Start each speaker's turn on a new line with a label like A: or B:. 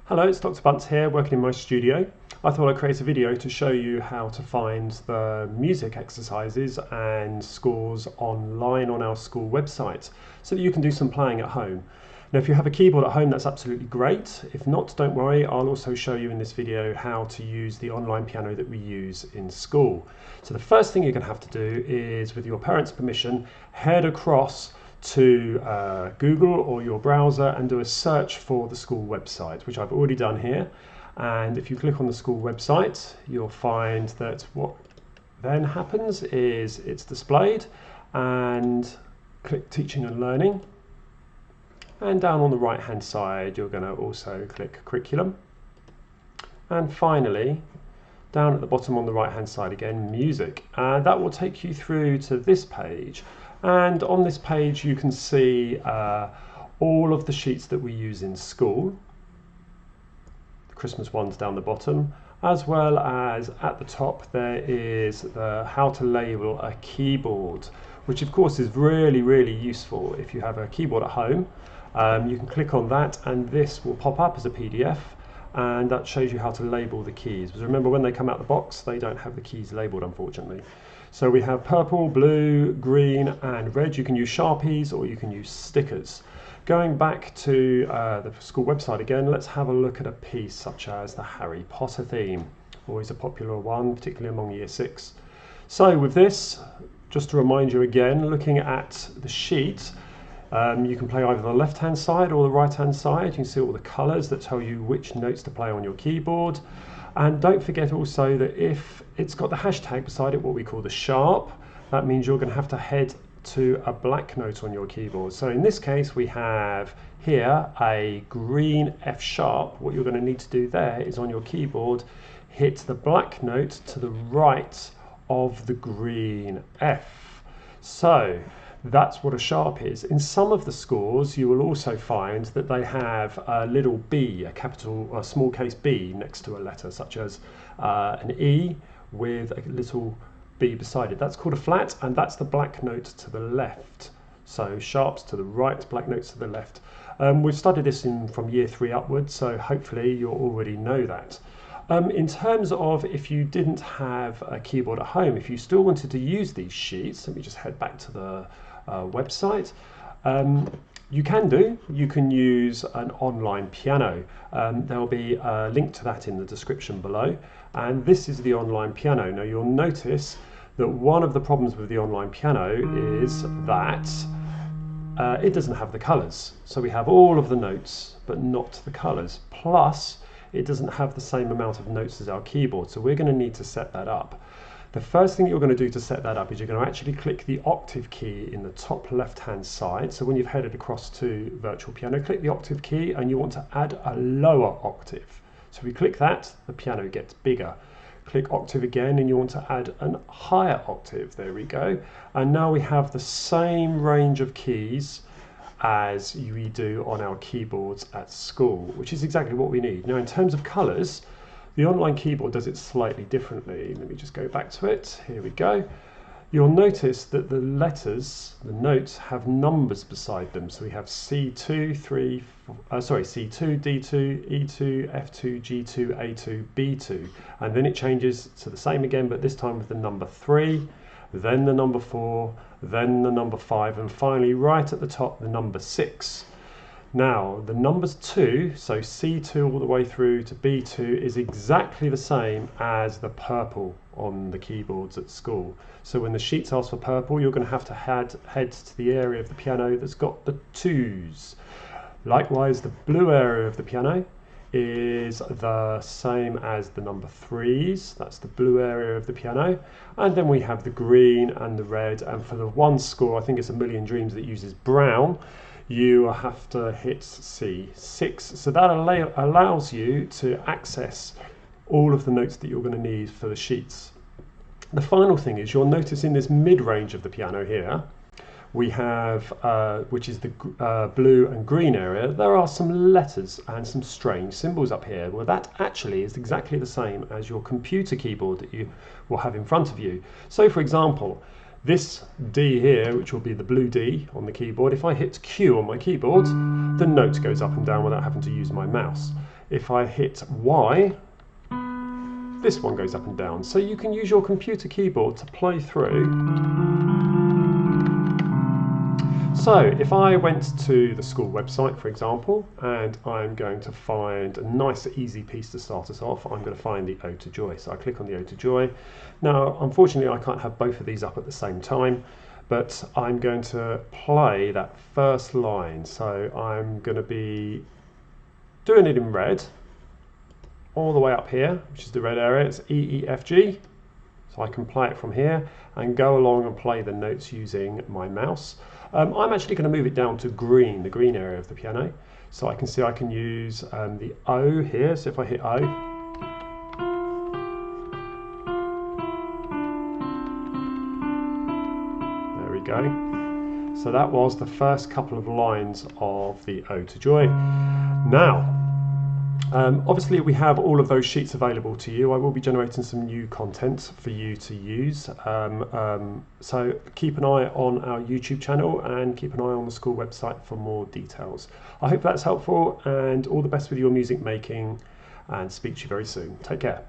A: Hello, it's Dr. Bunce here, working in my studio. I thought I'd create a video to show you how to find the music exercises and scores online on our school website so that you can do some playing at home. Now, if you have a keyboard at home, that's absolutely great. If not, don't worry, I'll also show you in this video how to use the online piano that we use in school. So the first thing you're going to have to do is, with your parents' permission, head across to Google or your browser and do a search for the school website, which I've already done here. And if you click on the school website, you'll find that what then happens is it's displayed, and click Teaching and Learning. And down on the right hand side, you're going to also click Curriculum. And finally, down at the bottom on the right hand side again, Music. And that will take you through to this page. And on this page you can see all of the sheets that we use in school. The Christmas ones down the bottom, as well as at the top there is the how to label a keyboard, which of course is really useful if you have a keyboard at home. You can click on that and this will pop up as a PDF, and that shows you how to label the keys. Because remember, when they come out the box, they don't have the keys labeled, unfortunately. So we have purple, blue, green and red. You can use Sharpies or you can use stickers. Going back to the school website again, let's have a look at a piece such as the Harry Potter theme. Always a popular one, particularly among Year 6. So with this, just to remind you again, looking at the sheet, you can play either the left-hand side or the right-hand side. You can see all the colours that tell you which notes to play on your keyboard. And don't forget also that if it's got the hashtag beside it, what we call the sharp, that means you're going to have to head to a black note on your keyboard. So in this case, we have here a green F sharp. What you're going to need to do there is on your keyboard, hit the black note to the right of the green F. So that's what a sharp is. In some of the scores, you will also find that they have a little B, a capital or small case B next to a letter, such as an E with a little B beside it. That's called a flat, and that's the black note to the left. So sharps to the right, black notes to the left. We've studied this from Year 3 upwards, so hopefully you'll already know that. In terms of if you didn't have a keyboard at home, if you still wanted to use these sheets, let me just head back to the website. You can use an online piano. There'll be a link to that in the description below, and this is the online piano. Now you'll notice that one of the problems with the online piano is that it doesn't have the colours. So we have all of the notes but not the colours, plus it doesn't have the same amount of notes as our keyboard, so we're going to need to set that up. The first thing you're going to do to set that up is you're going to actually click the octave key in the top left hand side. So when you've headed across to Virtual Piano, click the octave key and you want to add a lower octave. So if we click that, the piano gets bigger. Click octave again and you want to add a higher octave. There we go. And now we have the same range of keys as we do on our keyboards at school, which is exactly what we need. Now in terms of colours, the online keyboard does it slightly differently. Let me just go back to it. Here we go. You'll notice that the letters, the notes, have numbers beside them. So we have C2, C2, D2, E2, F2, G2, A2, B2. And then it changes to the same again, but this time with the number 3, then the number 4, then the number 5, and finally right at the top, the number 6. Now, the numbers 2, so C2 all the way through to B2, is exactly the same as the purple on the keyboards at school. So when the sheets ask for purple, you're going to have to head to the area of the piano that's got the 2s. Likewise, the blue area of the piano is the same as the number 3s. That's the blue area of the piano. And then we have the green and the red. And for the one score, I think it's A Million Dreams, that uses brown, you have to hit C6. So that allows you to access all of the notes that you're going to need for the sheets. The final thing is, you'll notice in this mid-range of the piano here, we have, which is the blue and green area, there are some letters and some strange symbols up here. Well, that actually is exactly the same as your computer keyboard that you will have in front of you. So for example, This D here, which will be the blue D on the keyboard, if I hit Q on my keyboard, the note goes up and down without having to use my mouse. If I hit Y, this one goes up and down. So you can use your computer keyboard to play through. So if I went to the school website, for example, and I'm going to find a nice easy piece to start us off, I'm going to find the Ode to Joy. So I click on the Ode to Joy. Now, unfortunately, I can't have both of these up at the same time, but I'm going to play that first line. So I'm going to be doing it in red, all the way up here, which is the red area. It's E, E, F, G. So I can play it from here and go along and play the notes using my mouse. I'm actually going to move it down to green, the green area of the piano. So I can see I can use the O here. So if I hit O, there we go. So that was the first couple of lines of the Ode to Joy. Now, obviously we have all of those sheets available to you. I will be generating some new content for you to use. So keep an eye on our YouTube channel and keep an eye on the school website for more details. I hope that's helpful, and all the best with your music making, and speak to you very soon. Take care.